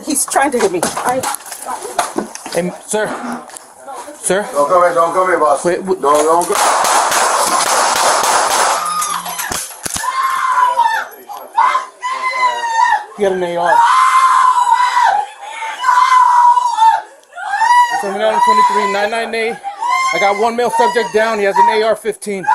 He's trying to hit me. Hey, sir. Sir? Don't come here, boss. Wait, don't go. You got an AR. 7923 99A. I got one male subject down. He has an AR-15.